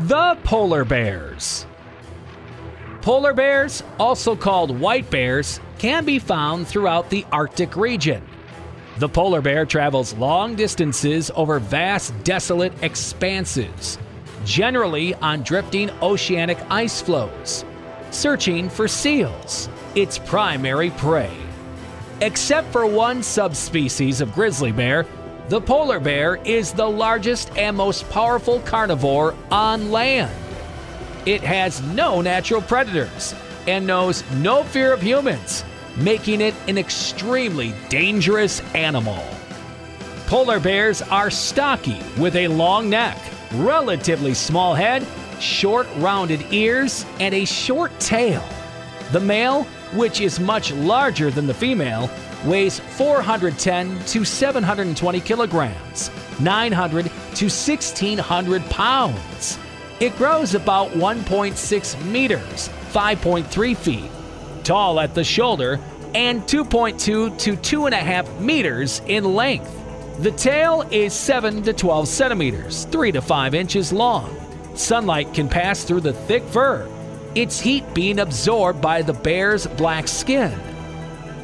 The polar bears. Polar bears, also called white bears, can be found throughout the Arctic region. The polar bear travels long distances over vast, desolate expanses, generally on drifting oceanic ice floes, searching for seals, its primary prey. Except for one subspecies of grizzly bear, the polar bear is the largest and most powerful carnivore on land. It has no natural predators and knows no fear of humans, making it an extremely dangerous animal. Polar bears are stocky with a long neck, relatively small head, short rounded ears, and a short tail. The male, which is much larger than the female, weighs 410 to 720 kilograms, 900 to 1,600 pounds. It grows about 1.6 meters, 5.3 feet, tall at the shoulder, and 2.2 to 2.5 meters in length. The tail is 7 to 12 centimeters, 3 to 5 inches long. Sunlight can pass through the thick fur, its heat being absorbed by the bear's black skin.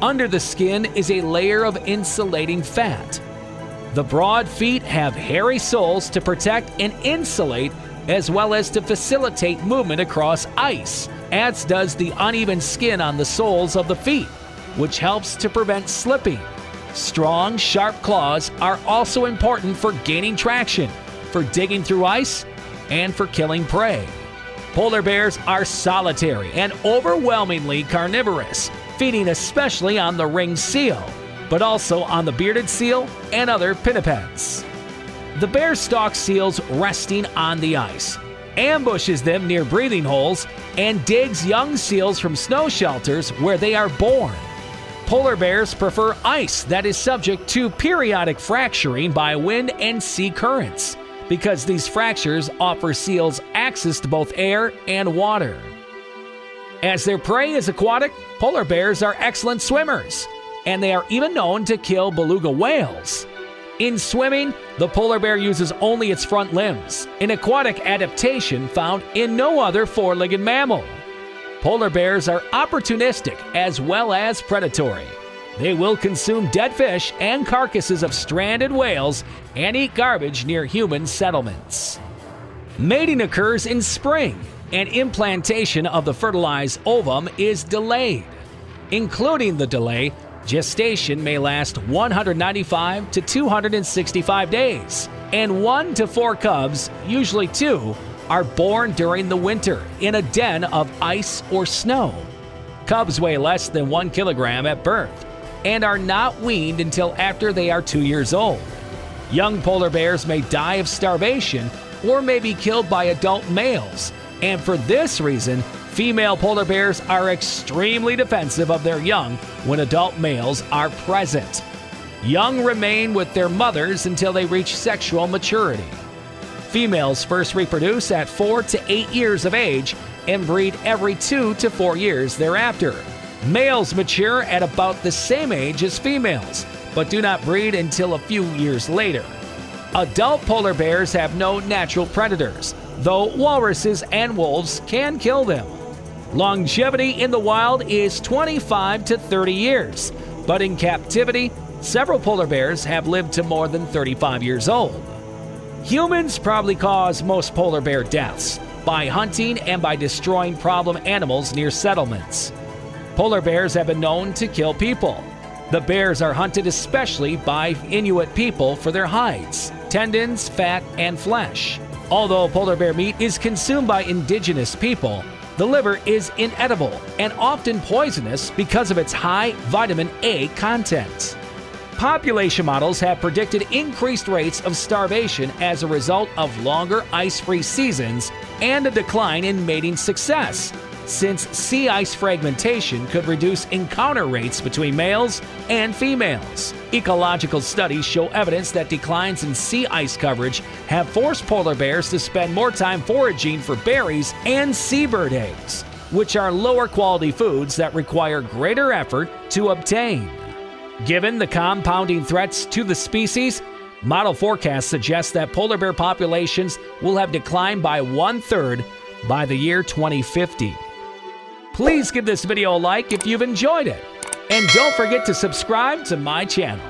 Under the skin is a layer of insulating fat. The broad feet have hairy soles to protect and insulate, as well as to facilitate movement across ice, as does the uneven skin on the soles of the feet, which helps to prevent slipping. Strong, sharp claws are also important for gaining traction, for digging through ice, and for killing prey. Polar bears are solitary and overwhelmingly carnivorous, feeding especially on the ringed seal, but also on the bearded seal and other pinnipeds. The bear stalks seals resting on the ice, ambushes them near breathing holes, and digs young seals from snow shelters where they are born. Polar bears prefer ice that is subject to periodic fracturing by wind and sea currents, because these fractures offer seals access to both air and water. As their prey is aquatic, polar bears are excellent swimmers, and they are even known to kill beluga whales. In swimming, the polar bear uses only its front limbs, an aquatic adaptation found in no other four-legged mammal. Polar bears are opportunistic as well as predatory. They will consume dead fish and carcasses of stranded whales and eat garbage near human settlements. Mating occurs in spring, and implantation of the fertilized ovum is delayed. Including the delay, gestation may last 195 to 265 days, and 1 to 4 cubs, usually 2, are born during the winter in a den of ice or snow. Cubs weigh less than 1 kilogram at birth and are not weaned until after they are 2 years old. Young polar bears may die of starvation or may be killed by adult males, and for this reason, female polar bears are extremely defensive of their young when adult males are present. Young remain with their mothers until they reach sexual maturity. Females first reproduce at 4 to 8 years of age and breed every 2 to 4 years thereafter. Males mature at about the same age as females, but do not breed until a few years later. Adult polar bears have no natural predators, though walruses and wolves can kill them. Longevity in the wild is 25 to 30 years, but in captivity, several polar bears have lived to more than 35 years old. Humans probably cause most polar bear deaths by hunting and by destroying problem animals near settlements. Polar bears have been known to kill people. The bears are hunted especially by Inuit people for their hides, tendons, fat, and flesh. Although polar bear meat is consumed by indigenous people, the liver is inedible and often poisonous because of its high vitamin A content. Population models have predicted increased rates of starvation as a result of longer ice-free seasons and a decline in mating success, since sea ice fragmentation could reduce encounter rates between males and females. Ecological studies show evidence that declines in sea ice coverage have forced polar bears to spend more time foraging for berries and seabird eggs, which are lower quality foods that require greater effort to obtain. Given the compounding threats to the species, Model forecasts suggest that polar bear populations will have declined by 1/3 by the year 2050. Please give this video a like if you've enjoyed it. And don't forget to subscribe to my channel.